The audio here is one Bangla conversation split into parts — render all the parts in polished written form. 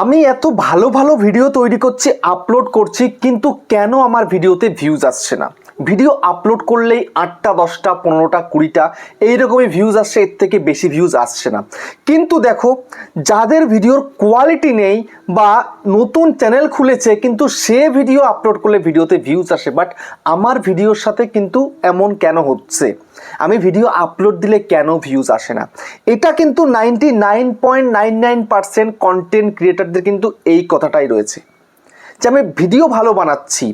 আমি এত ভালো ভালো ভিডিও তৈরি করছি, আপলোড করছি, কিন্তু কেন আমার ভিডিওতে ভিউজ আসছে না? ভিডিও আপলোড করলেই 8টা 10টা 15টা 20টা এইরকমই ভিউজ আসছে, এর থেকে বেশি ভিউজ আসছে না। কিন্তু দেখো, যাদের ভিডিওর কোয়ালিটি নেই বা নতুন চ্যানেল খুলেছে কিন্তু সে ভিডিও আপলোড করলে ভিডিওতে ভিউজ আসে, বাট আমার ভিডিওর সাথে কিন্তু এমন কেন হচ্ছে? আমি ভিডিও আপলোড দিলে কেন ভিউজ আসে না? এটা কিন্তু 99.99% কন্টেন্ট ক্রিয়েটারদের কিন্তু এই কথাটাই রয়েছে, যে আমি ভিডিও ভালো বানাচ্ছি,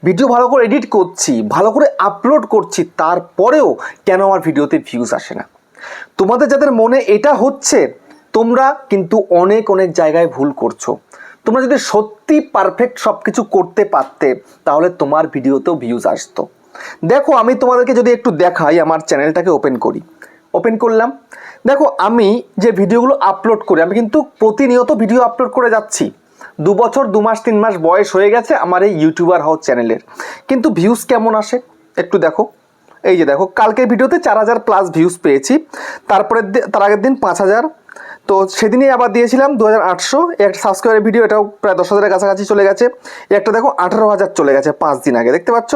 ভিডিও ভালো করে এডিট করছি, ভালো করে আপলোড করছি, তারপরেও কেন আমার ভিডিওতে ভিউজ আসে না? তোমাদের যাদের মনে এটা হচ্ছে, তোমরা কিন্তু অনেক অনেক জায়গায় ভুল করছো। তোমরা যদি সত্যি পারফেক্ট সব কিছু করতে পারতে, তাহলে তোমার ভিডিওতেও ভিউজ আসতো। দেখো, আমি তোমাদেরকে যদি একটু দেখাই, আমার চ্যানেলটাকে ওপেন করলাম। দেখো, আমি যে ভিডিওগুলো আপলোড করি, আমি কিন্তু প্রতিনিয়ত ভিডিও আপলোড করে যাচ্ছি। 2 বছর 2 মাস 3 মাস বয়স হয়ে গেছে আমার এই ইউটিউবার হাউস চ্যানেলের, কিন্তু ভিউজ কেমন আসে একটু দেখো। এই যে দেখো, কালকের ভিডিওতে 4000 প্লাস ভিউজ পেয়েছি, তারপরে তার আগের দিন 5000, তো সেদিনই আবার দিয়েছিলাম 2800। একটা সাবস্ক্রাইবের ভিডিও, এটাও প্রায় 10,000-এর কাছাকাছি চলে গেছে। একটা দেখো 18,000 চলে গেছে 5 দিন আগে, দেখতে পাচ্ছ।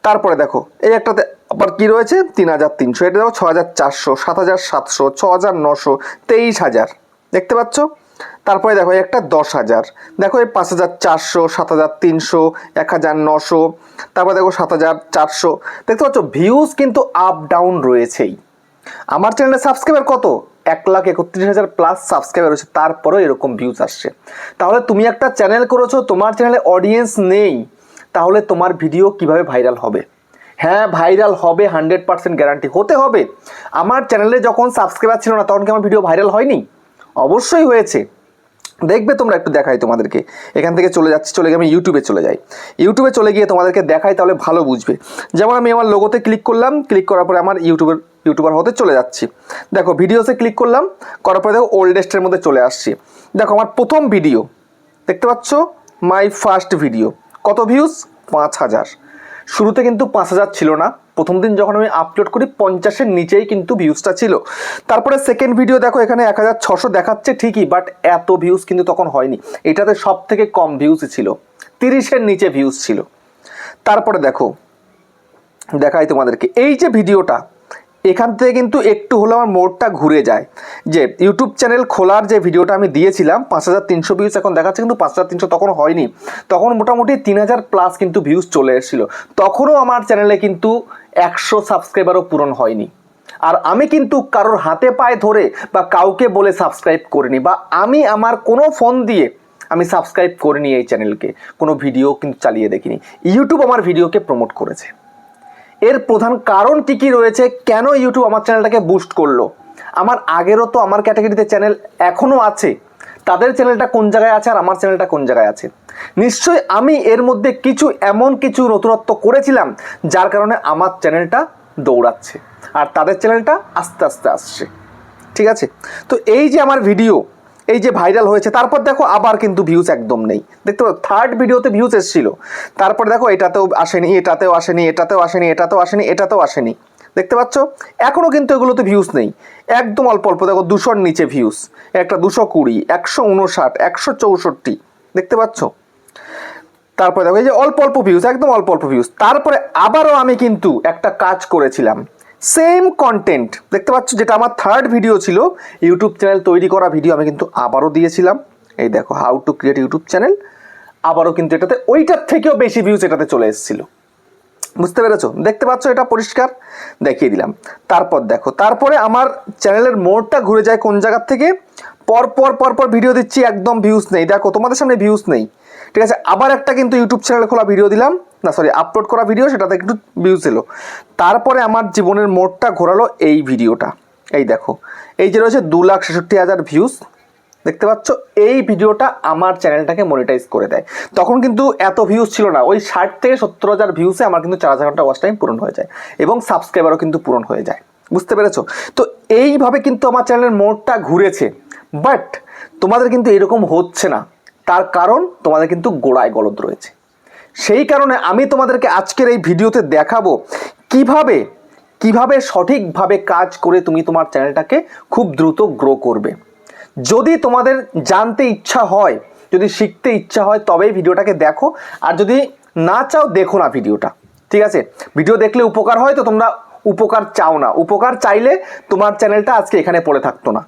তারপরে দেখো এই একটাতে আবার কি রয়েছে, 3300। এটা দেখো 6400, 7700, 6900, 23,000, দেখতে পাচ্ছ। তারপরে দেখো একটা 10,000, দেখো এই 5400, 7300, 1900, তারপরে দেখো 7400, দেখতে পাচ্ছ। ভিউজ কিন্তু আপ ডাউন রয়েছেই। আমার চ্যানেলে সাবস্ক্রাইবার কত? 1,31,000 প্লাস সাবস্ক্রাইবার রয়েছে, তারপরেও এরকম ভিউজ আসছে। তাহলে তুমি একটা চ্যানেল করেছো, তোমার চ্যানেলে অডিয়েন্স নেই, তাহলে তোমার ভিডিও কিভাবে ভাইরাল হবে? হ্যাঁ, ভাইরাল হবে, 100% গ্যারান্টি হতে হবে। আমার চ্যানেলে যখন সাবস্ক্রাইবার ছিল না, তখন কি আমার ভিডিও ভাইরাল হয়নি? অবশ্যই হয়েছে। দেখবে তোমরা, একটু দেখাই তোমাদেরকে। এখান থেকে চলে গিয়ে আমি ইউটিউবে চলে যাই। ইউটিউবে চলে গিয়ে তোমাদেরকে দেখাই, তাহলে ভালো বুঝবে। যেমন আমি আমার লোগোতে ক্লিক করলাম, ক্লিক করার পরে আমার ইউটিউবার হতে চলে যাচ্ছি। দেখো, ভিডিওসে ক্লিক করলাম, করার পরে দেখো ওল্ডেস্টের মধ্যে চলে আসছি। দেখো আমার প্রথম ভিডিও, দেখতে পাচ্ছ, মাই ফার্স্ট ভিডিও, কত ভিউজ? 5,000। শুরুতে কিন্তু 5,000 ছিল না, প্রথম দিন যখন আমি আপলোড করি 50-এর নিচেই কিন্তু ভিউজটা ছিল। তারপরে সেকেন্ড ভিডিও দেখো, এখানে 1,600 দেখাচ্ছে ঠিকই, বাট এত ভিউজ কিন্তু তখন হয়নি। এটাতে সব থেকে কম ভিউজই ছিল, 30-এর নিচে ভিউজ ছিল। তারপরে দেখো, দেখাই তোমাদেরকে, এই যে ভিডিওটা, এখান থেকে কিন্তু একটু হলো আমার মোড়টা ঘুরে যায়। যে ইউটিউব চ্যানেল খোলার যে ভিডিওটা আমি দিয়েছিলাম, 5,300 ভিউজ এখন দেখাচ্ছে, কিন্তু 5,300 তখন হয়নি। তখন মোটামুটি 3,000 প্লাস কিন্তু ভিউজ চলে এসেছিল। তখনও আমার চ্যানেলে কিন্তু 100 সাবস্ক্রাইবারও পূরণ হয়নি। আর আমি কিন্তু কারোর হাতে পায়ে ধরে বা কাউকে বলে সাবস্ক্রাইব করিনি, বা আমি আমার কোনো ফোন দিয়ে আমি সাবস্ক্রাইব করিনি এই চ্যানেলকে, কোনো ভিডিও কিন্তু চালিয়ে দেখিনি। ইউটিউব আমার ভিডিওকে প্রমোট করেছে। এর প্রধান কারণ কি রয়েছে, কেন ইউটিউব আমার চ্যানেলটাকে বুস্ট করলো? আমার আগেরও তো আমার ক্যাটাগরিতে চ্যানেল এখনও আছে, তাদের চ্যানেলটা কোন জায়গায় আছে আর আমার চ্যানেলটা কোন জায়গায় আছে? নিশ্চয়ই আমি এর মধ্যে এমন কিছু নতুনত্ব করেছিলাম, যার কারণে আমার চ্যানেলটা দৌড়াচ্ছে আর তাদের চ্যানেলটা আস্তে আস্তে আসছে। ঠিক আছে, তো এই যে আমার ভিডিও, এই যে ভাইরাল হয়েছে, তারপর দেখো আবার কিন্তু ভিউজ একদম নেই, দেখতে পাচ্ছ। থার্ড ভিডিওতে ভিউজ এসেছিল, তারপর দেখো এটাতেও আসেনি, এটাতেও আসেনি, এটাতেও আসেনি, এটাতেও আসেনি, এটাতেও আসেনি, দেখতে পাচ্ছ। এখনও কিন্তু এগুলোতে ভিউজ নেই, একদম অল্প অল্প। দেখো 200-র নিচে ভিউজ, একটা 220, 159, 164, দেখতে পাচ্ছ। তারপরে দেখো এই যে অল্প অল্প ভিউজ, একদম অল্প অল্প ভিউজ। তারপরে আবারও আমি কিন্তু একটা কাজ করেছিলাম, সেম কন্টেন্ট, দেখতে পাচ্ছ, যেটা আমার থার্ড ভিডিও ছিল, ইউটিউব চ্যানেল তৈরি করা ভিডিও, আমি কিন্তু আবারও দিয়েছিলাম। এই দেখো, how to create YouTube channel, আবারও কিন্তু এটাতে ওইটার থেকেও বেশি ভিউজ এটাতে চলে এসেছিল। বুঝতে পেরেছো? দেখতে পাচ্ছ, এটা পরিষ্কার দেখিয়ে দিলাম। তারপর দেখো, তারপরে আমার চ্যানেলের মোড়টা ঘুরে যায় কোন জায়গার থেকে, পরপর ভিডিও দিচ্ছি, একদম ভিউজ নেই। দেখো তোমাদের সামনে ভিউজ নেই, ঠিক আছে। আবার একটা কিন্তু ইউটিউব চ্যানেলে খোলা ভিডিও দিলাম, না সরি, আপলোড করা ভিডিও, সেটাতে একটু ভিউজ এলো। তারপরে আমার জীবনের মোড়টা ঘোরালো এই ভিডিওটা। এই দেখো, এই যে রয়েছে 2,66,000 ভিউজ, দেখতে পাচ্ছ। এই ভিডিওটা আমার চ্যানেলটাকে মনিটাইজ করে দেয়। তখন কিন্তু এত ভিউজ ছিল না, ওই 60 থেকে 70,000 ভিউসে আমার কিন্তু 4,000 ঘন্টা ওয়াচ টাইম পূরণ হয়ে যায়, এবং সাবস্ক্রাইবারও কিন্তু পূরণ হয়ে যায়। বুঝতে পেরেছো? তো এইভাবে কিন্তু আমার চ্যানেলের মোড়টা ঘুরেছে, বাট তোমাদের কিন্তু এরকম হচ্ছে না। তার কারণ তোমাদের কিন্তু গোড়ায় গলদ রয়েছে। সেই কারণে আমি তোমাদেরকে আজকের এই ভিডিওতে দেখাবো কিভাবে সঠিকভাবে কাজ করে তুমি তোমার চ্যানেলটাকে খুব দ্রুত গ্রো করবে। যদি তোমাদের জানতে ইচ্ছা হয়, যদি শিখতে ইচ্ছা হয় তবেই ভিডিওটাকে দেখো, আর যদি না চাও দেখো না ভিডিওটা। ঠিক আছে, ভিডিও দেখলে উপকার হয় তো তোমরা উপকার চাও না, উপকার চাইলে তোমার চ্যানেলটা আজকে এখানে পড়ে থাকতো না।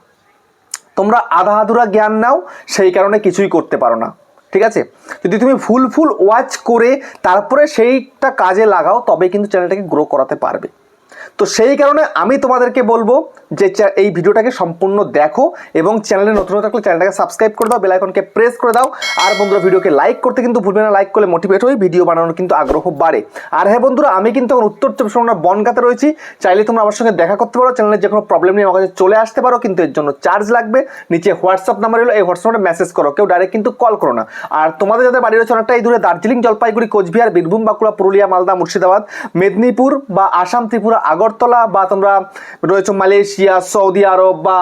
তোমরা আধা আধুরা জ্ঞান নাও, সেই কারণে কিছুই করতে পারো না। ঠিক আছে, যদি তুমি ফুল ওয়াচ করে তারপরে সেইটা কাজে লাগাও তবে কিন্তু চ্যানেলটাকে গ্রো করাতে পারবে। তো সেই কারণে আমি তোমাদেরকে বলবো যে এই ভিডিওটাকে সম্পূর্ণ দেখো এবং চ্যানেলে নতুন থাকলে চ্যানেলটাকে সাবস্ক্রাইব করে দাও, বেল আইকনকে প্রেস করে দাও। আর বন্ধুরা ভিডিওকে লাইক করতে কিন্তু ভুলবে না, লাইক করলে মোটিভেট হই, ভিডিও বানানোর কিন্তু আগ্রহ বাড়ে। আর হ্যাঁ বন্ধুরা, আমি কিন্তু এখন উত্তর চব্বিশ পরগনার বনগাঁতে রয়েছি, চাইলে তোমরা আমার সঙ্গে দেখা করতে পারো, চ্যানেলের যে কোনো প্রবলেম নিয়ে আমার কাছে চলে আসতে পারো, কিন্তু এর জন্য চার্জ লাগবে। নিচে হোয়াটসঅ্যাপ নাম্বার এলো, এই হোয়াটসঅ্যাপে মেসেজ করো, কেউ ডাইরেক্ট কিন্তু কল করো না। আর তোমাদের যাদের বাড়ি রয়েছে অনেকটা এই দূরে, দার্জিলিং, জলপাইগুড়ি, কোচবিহার, বীরভূম, বাঁকুড়া, পুরুলিয়া, মালদা, মুর্শিদাবাদ, মেদিনীপুর বা আসাম, ত্রিপুরা, আগরতলা, বা তোমরা রয়েছো মালয়েশিয়া, সৌদি আরব, বা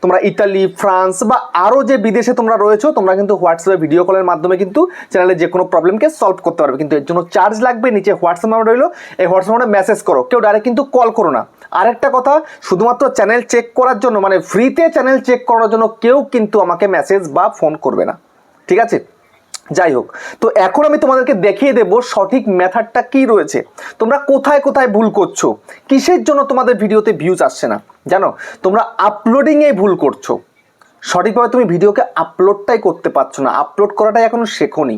তোমরা ইতালি, ফ্রান্স বা আরও যে বিদেশে তোমরা রয়েছো, তোমরা কিন্তু হোয়াটসঅ্যাপে ভিডিও কলের মাধ্যমে কিন্তু চ্যানেলে যে কোনো প্রবলেমকে সলভ করতে পারবে, কিন্তু এর জন্য চার্জ লাগবে। নিচে হোয়াটসঅ্যাপ নাম্বার রইলো, এই হোয়াটসঅ্যাপ নাম্বারে মেসেজ করো, কেউ ডাইরেক্ট কিন্তু কল করো না। আরেকটা কথা, শুধুমাত্র চ্যানেল চেক করার জন্য, মানে ফ্রিতে চ্যানেল চেক করার জন্য কেউ কিন্তু আমাকে মেসেজ বা ফোন করবে না। ঠিক আছে, যাই হোক, তো এখন আমি তোমাদেরকে দেখিয়ে দেব সঠিক মেথডটা কি রয়েছে, তোমরা কোথায় কোথায় ভুল করছো, কিসের জন্য তোমাদের ভিডিওতে ভিউজ আসছে না। জানো, তোমরা আপলোডিংয়ে ভুল করছো, সঠিকভাবে তুমি ভিডিওকে আপলোডটাই করতে পারছো না, আপলোড করাটাই এখনো শেখোনি,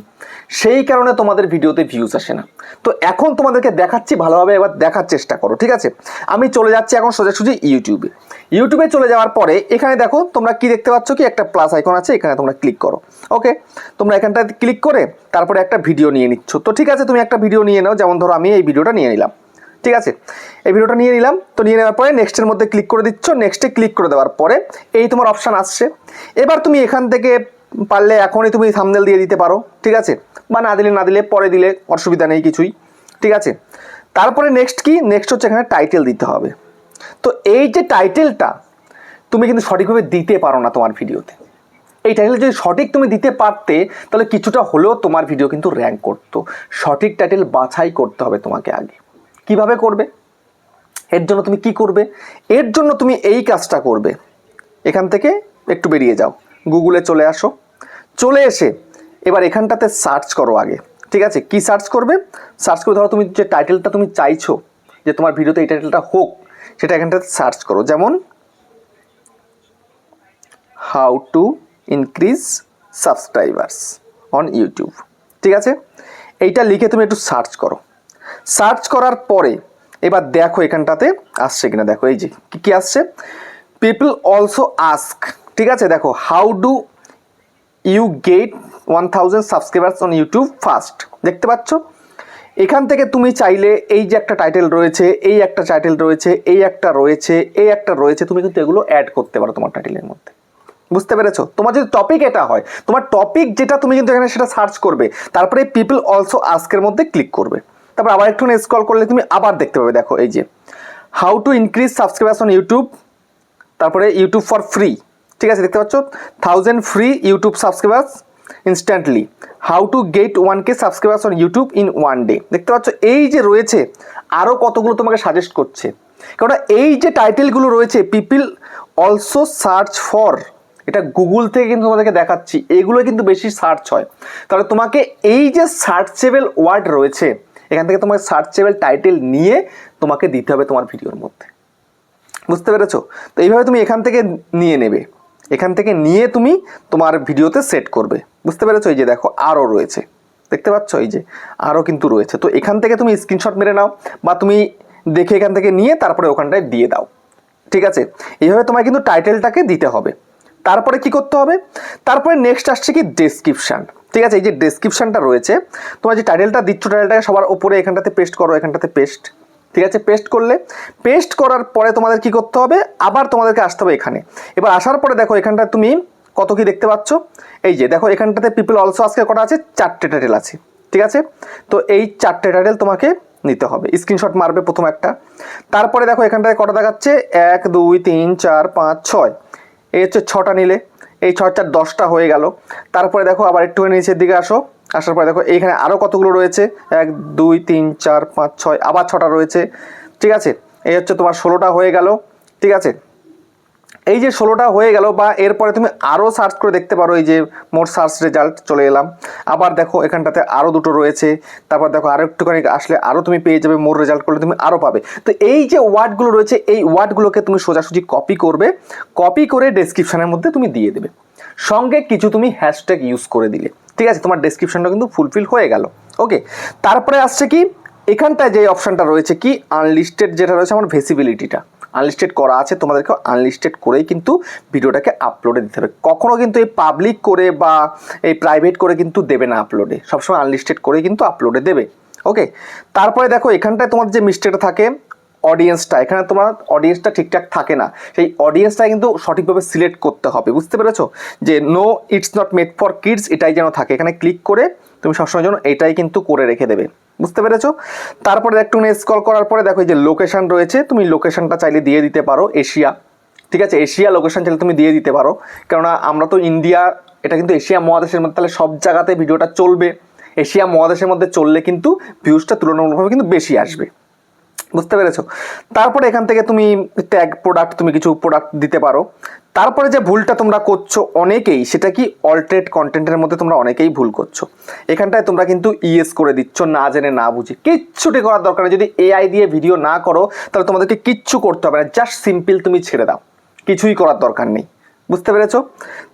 সেই কারণে তোমাদের ভিডিওতে ভিউজ আসে না। তো এখন তোমাদেরকে দেখাচ্ছি, ভালোভাবে এবার দেখার চেষ্টা করো। ঠিক আছে, আমি চলে যাচ্ছি এখন সোজাসুজি ইউটিউবে চলে যাওয়ার পরে এখানে দেখো তোমরা কি দেখতে পাচ্ছ, কি একটা প্লাস আইকন আছে, এখানে তোমরা ক্লিক করো। ওকে, তোমরা এখানটায় ক্লিক করে তারপরে একটা ভিডিও নিয়ে নিচ্ছ। তো ঠিক আছে, তুমি একটা ভিডিও নিয়ে নাও, যেমন ধরো আমি এই ভিডিওটা নিয়ে নিলাম। ঠিক আছে, এই ভিডিওটা নিয়ে নিলাম। তো নিয়ে নেওয়ার পরে নেক্সটের মধ্যে ক্লিক করে দিচ্ছ, নেক্সটে ক্লিক করে দেওয়ার পরে এই তোমার অপশান আসছে। এবার তুমি এখান থেকে পারলে এখনই তুমি থাম্বনেল দিয়ে দিতে পারো, ঠিক আছে, বা না দিলে পরে দিলে অসুবিধা নেই কিছুই। ঠিক আছে, তারপরে নেক্সট কি, নেক্সট হচ্ছে এখানে টাইটেল দিতে হবে। তো এই যে টাইটেলটা তুমি কিন্তু সঠিকভাবে দিতে পারো না তোমার ভিডিওতে। এই টাইটেল যদি সঠিক তুমি দিতে পারতে তাহলে কিছুটা হলেও তোমার ভিডিও কিন্তু র্যাঙ্ক করতো। সঠিক টাইটেল বাছাই করতে হবে তোমাকে আগে। কিভাবে করবে, এর জন্য তুমি কি করবে, এর জন্য তুমি এই কাজটা করবে, এখান থেকে একটু বেরিয়ে যাও, গুগলে চলে আসো, চলে এসে এবার এখানটাতে সার্চ করো আগে। ঠিক আছে, কি সার্চ করবে, সার্চ করে ধরো তুমি যে টাইটেলটা তুমি চাইছো যে তোমার ভিডিওতে এই টাইটেলটা হোক, সেটা এখানটাতে সার্চ করো। যেমন how to increase subscribers on YouTube. ঠিক আছে, এইটা লিখে তুমি একটু সার্চ করো। সার্চ করার পরে এবার দেখো এখানটাতে আসছে কিনা, দেখো এই যে কি আসছে, পিপল অলসো আস্ক। ঠিক আছে, দেখো how do you get 1000 subscribers on YouTube first, দেখতে পাচ্ছ। এখান থেকে তুমি চাইলে এই যে একটা টাইটেল রয়েছে, এই একটা টাইটেল রয়েছে, এই একটা রয়েছে, এই একটা রয়েছে, তুমি কিন্তু এগুলো অ্যাড করতে পারো তোমার টাইটেলের মধ্যে। বুঝতে পেরেছো, তোমার যদি টপিক এটা হয়, তোমার টপিক যেটা তুমি কিন্তু এখানে সেটা সার্চ করবে, তারপরে পিপল অলসো আস্কের মধ্যে ক্লিক করবে। তারপর আবার একটু স্ক্রল করলে তুমি আবার দেখতে পাবে, দেখো এই যে how to increase subscribers on YouTube, তারপরে ইউটিউব ফর ফ্রি। ঠিক আছে, দেখতে পাচ্ছ 1000 free YouTube subscribers instantly, how to get 1K subscribers on YouTube in 1 day. দেখতে পাচ্ছ এই যে রয়েছে, আরও কতগুলো তোমাকে সাজেস্ট করছে, কারণ এই যে টাইটেলগুলো রয়েছে পিপল অলসো সার্চ ফর, এটা গুগল থেকে কিন্তু তোমাদেরকে দেখাচ্ছি, এগুলো কিন্তু বেশি সার্চ হয়। তাহলে তোমাকে এই যে সার্চেবল ওয়ার্ড রয়েছে, এখান থেকে তোমাকে সার্চেবল টাইটেল নিয়ে তোমাকে দিতে হবে তোমার ভিডিওর মধ্যে। বুঝতে পেরেছো, তো এইভাবে তুমি এখান থেকে নিয়ে নেবে, এখান থেকে নিয়ে তুমি তোমার ভিডিওতে সেট করবে। বুঝতে পেরেছো, এই যে দেখো আরও রয়েছে, দেখতে পাচ্ছ এই যে আরও কিন্তু রয়েছে। তো এখান থেকে তুমি স্ক্রিনশট মেরে নাও বা তুমি দেখে এখান থেকে নিয়ে তারপরে ওখানটায় দিয়ে দাও। ঠিক আছে, এইভাবে তোমায় কিন্তু টাইটেলটাকে দিতে হবে। তারপরে কি করতে হবে, তারপরে নেক্সট আসছে কি ডেসক্রিপশান। ঠিক আছে, এই যে ডেসক্রিপশানটা রয়েছে, তোমার যে টাইটেলটা দিচ্ছ, টাইটেলটাকে সবার উপরে এখানটাতে পেস্ট করো, এখানটাতে পেস্ট। ঠিক আছে, পেস্ট করলে, পেস্ট করার পরে তোমাদের কি করতে হবে, আবার তোমাদেরকে আসতে হবে এখানে। এবার আসার পরে দেখো এখানটা তুমি কত কি দেখতে পাচ্ছ, এই যে দেখো এখানটাতে পিপল অলসো আজকে কটা আছে, 4টে টাইটেল আছে। ঠিক আছে, তো এই 4টে টাইটেল তোমাকে নিতে হবে, স্ক্রিনশট মারবে প্রথম একটা। তারপরে দেখো এখানটায় কটা দেখাচ্ছে, 1 2 3 4 5 6, এই হচ্ছে 6টা নিলে, এই 6 4 10টা হয়ে গেল। তারপরে দেখো আবার একটুখানি নিচের দিকে আসো, আসার পরে দেখো এইখানে আরও কতগুলো রয়েছে, 1 2 3 4 5 6, আবার 6টা রয়েছে। ঠিক আছে, এই হচ্ছে তোমার 16টা হয়ে গেল। ঠিক আছে, এই যে 16টা হয়ে গেল, বা এরপরে তুমি আরও সার্চ করে দেখতে পারো, এই যে মোর সার্চ রেজাল্ট চলে এলাম, আবার দেখো এখানটাতে আরও দুটো রয়েছে, তারপর দেখো আরও একটুখানি আসলে আরও তুমি পেয়ে যাবে, মোর রেজাল্ট করলে তুমি আরও পাবে। তো এই যে ওয়ার্ডগুলো রয়েছে এই ওয়ার্ডগুলোকে তুমি সোজাসুজি কপি করবে, কপি করে ডেসক্রিপশনের মধ্যে তুমি দিয়ে দেবে, সঙ্গে কিছু তুমি হ্যাশট্যাগ ইউজ করে দিলে, ঠিক আছে, তোমার ডেসক্রিপশনটা কিন্তু ফুলফিল হয়ে গেল। ওকে, তারপরে আসছে কি এখানটায় যে অপশানটা রয়েছে কি আনলিস্টেড, যেটা রয়েছে আমার ভিসিবিলিটিটা আনলিস্টেড করা আছে, তোমাদেরকে আনলিস্টেড করেই কিন্তু ভিডিওটাকে আপলোডে দিতে হবে। কখনো কিন্তু এই পাবলিক করে বা এই প্রাইভেট করে কিন্তু দেবে না আপলোডে, সবসময় আনলিস্টেড করেই কিন্তু আপলোডে দেবে। ওকে, তারপরে দেখো এখানটায় তোমার যে মিস্টেকটা থাকে অডিয়েন্সটা, এখানে তোমার অডিয়েন্সটা ঠিকঠাক থাকে না, সেই অডিয়েন্সটা কিন্তু সঠিকভাবে সিলেক্ট করতে হবে, বুঝতে পেরেছো, যে no it's not made for kids এটাই যেন থাকে, এখানে ক্লিক করে তুমি সবসময় যেন এটাই কিন্তু করে রেখে দেবে, বুঝতে পেরেছো। তারপরে একটু স্ক্রল করার পরে দেখো এই যে লোকেশন রয়েছে, তুমি লোকেশনটা চাইলে দিয়ে দিতে পারো এশিয়া, ঠিক আছে, এশিয়া লোকেশন চাইলে তুমি দিয়ে দিতে পারো, কেননা আমরা তো ইন্ডিয়া, এটা কিন্তু এশিয়া মহাদেশের মধ্যে, তাহলে সব জায়গাতে ভিডিওটা চলবে, এশিয়া মহাদেশের মধ্যে চললে কিন্তু ভিউজটা তুলনামূলকভাবে কিন্তু বেশি আসবে, বুঝতে পেরেছো। তারপরে এখান থেকে তুমি ট্যাগ প্রোডাক্ট, তুমি কিছু প্রোডাক্ট দিতে পারো। তারপরে যে ভুলটা তোমরা করছো অনেকেই, সেটা কি অল্টারনেট কন্টেন্টের মধ্যে তোমরা অনেকেই ভুল করছো, এখানটায় তোমরা কিন্তু ইএস করে দিচ্ছ না জেনে না বুঝে, কিচ্ছুটি করার দরকার নেই, যদি এআই দিয়ে ভিডিও না করো তাহলে তোমাদেরকে কিচ্ছু করতে হবে না, জাস্ট সিম্পল তুমি ছেড়ে দাও, কিছুই করার দরকার নেই, বুঝতে পেরেছো।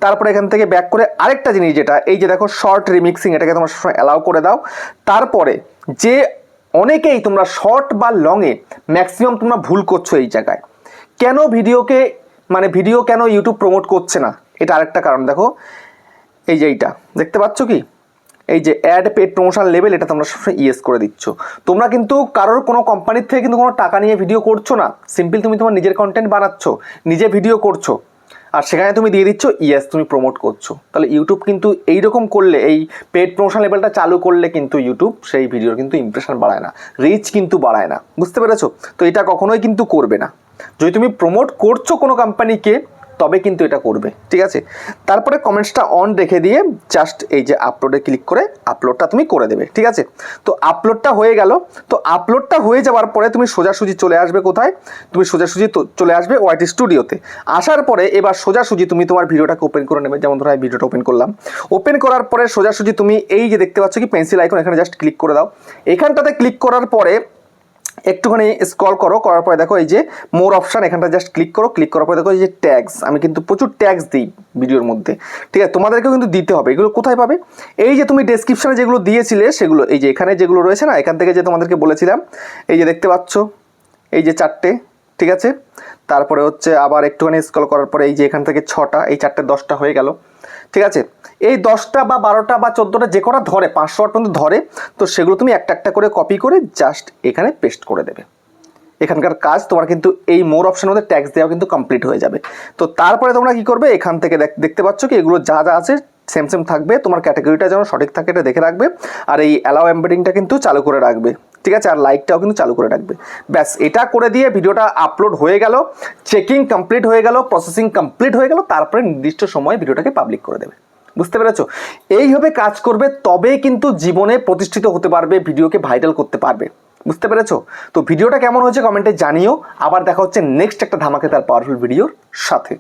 তারপরে এখান থেকে ব্যাক করে আরেকটা জিনিস, যেটা এই যে দেখো শর্ট রিমিক্সিং, এটাকে তোমরা সবসময় অ্যালাউ করে দাও। তারপরে যে অনেকেই তোমরা শর্ট বা লংয়ে ম্যাক্সিমাম তোমরা ভুল করছো এই জায়গায়, কেন ভিডিওকে মানে ভিডিও কেন ইউটিউব প্রমোট করছে না, এটা আরেকটা কারণ। দেখো এই যে এইটা দেখতে পাচ্ছ কি, এই যে অ্যাড পেড প্রমোশন লেভেল, এটা তোমরা সবসময় ইয়েস করে দিচ্ছ, তোমরা কিন্তু কারোর কোনো কোম্পানির থেকে কিন্তু কোনো টাকা নিয়ে ভিডিও করছো না, সিম্পল তুমি তোমার নিজের কন্টেন্ট বানাচ্ছ, নিজে ভিডিও করছো, আর সেখানে তুমি দিয়ে দিচ্ছ ইয়েস তুমি প্রমোট করছো। তাহলে ইউটিউব কিন্তু এইরকম করলে, এই পেড প্রমোশন লেভেলটা চালু করলে কিন্তু ইউটিউব সেই ভিডিওর কিন্তু ইমপ্রেশন বাড়ায় না, রিচ কিন্তু বাড়ায় না, বুঝতে পেরেছো। তো এটা কখনোই কিন্তু করবে না, যদি তুমি প্রমোট করছো কোনো কোম্পানিকে তবে কিন্তু এটা করবে, ঠিক আছে। তারপরে কমেন্টসটা অন রেখে দিয়ে জাস্ট এই যে আপলোডে ক্লিক করে আপলোডটা তুমি করে দেবে, ঠিক আছে। তো আপলোডটা হয়ে গেল। তো আপলোডটা হয়ে যাওয়ার পরে তুমি সোজাসুজি চলে আসবে কোথায়, তুমি সোজাসুজি চলে আসবে ওয়াইটি স্টুডিওতে। আসার পরে এবার সোজাসুজি তুমি তোমার ভিডিওটাকে ওপেন করে নেবে, যেমন ধরো ভিডিওটা ওপেন করলাম, ওপেন করার পরে সোজাসুজি তুমি এই যে দেখতে পাচ্ছ কি পেন্সিল আইকন, এখানে জাস্ট ক্লিক করে দাও। এখানটাতে ক্লিক করার পরে একটুখানি স্ক্রল করো, করার পরে দেখো এই যে মোর অপশান, এখানটা জাস্ট ক্লিক করো, ক্লিক করার পরে দেখো এই যে ট্যাগস, আমি কিন্তু প্রচুর ট্যাগস দিই ভিডিওর মধ্যে, ঠিক আছে, তোমাদেরকেও কিন্তু দিতে হবে। এগুলো কোথায় পাবে, এই যে তুমি ডেসক্রিপশনে যেগুলো দিয়েছিলে সেগুলো, এই যে এখানে যেগুলো রয়েছে না, এখান থেকে যে তোমাদেরকে বলেছিলাম, এই যে দেখতে পাচ্ছ এই যে 4টে, ঠিক আছে। তারপরে হচ্ছে আবার একটুখানি স্ক্রল করার পরে এই যে এখান থেকে 6টা, এই 4টে 10টা হয়ে গেল, ঠিক আছে। এই 10টা বা 12টা বা 14টা যে কটা ধরে, 500 ওয়াট পর্যন্ত ধরে, তো সেগুলো তুমি একটা একটা করে কপি করে জাস্ট এখানে পেস্ট করে দেবে। এখানকার কাজ তোমার কিন্তু এই মোর অপশনের মধ্যে ট্যাক্স দেওয়া কিন্তু কমপ্লিট হয়ে যাবে। তো তারপরে তোমরা কি করবে, এখান থেকে দেখতে পাচ্ছ কি এগুলো যা যা আছে সেম সেম থাকবে, তোমার ক্যাটাগরিটা যেন সঠিক থাকে এটা দেখে রাখবে, আর এই অ্যালাউ এমবেডিংটা কিন্তু চালু করে রাখবে, ঠিক আছে, আর লাইকটাও কিন্তু চালু করে রাখবে। ব্যাস এটা করে দিয়ে ভিডিওটা আপলোড হয়ে গেল, চেকিং কমপ্লিট হয়ে গেল, প্রসেসিং কমপ্লিট হয়ে গেল, তারপরে নির্দিষ্ট সময়ে ভিডিওটাকে পাবলিক করে দেবে, বুঝতে পেরেছো। এইভাবে কাজ করবে তবেই কিন্তু জীবনে প্রতিষ্ঠিত হতে পারবে, ভিডিওকে ভাইরাল করতে পারবে, বুঝতে পেরেছো। তো ভিডিওটা কেমন হয়েছে কমেন্টে জানিও, আবার দেখা হচ্ছে নেক্সট একটা ধামাকেদার পাওয়ারফুল ভিডিওর সাথে।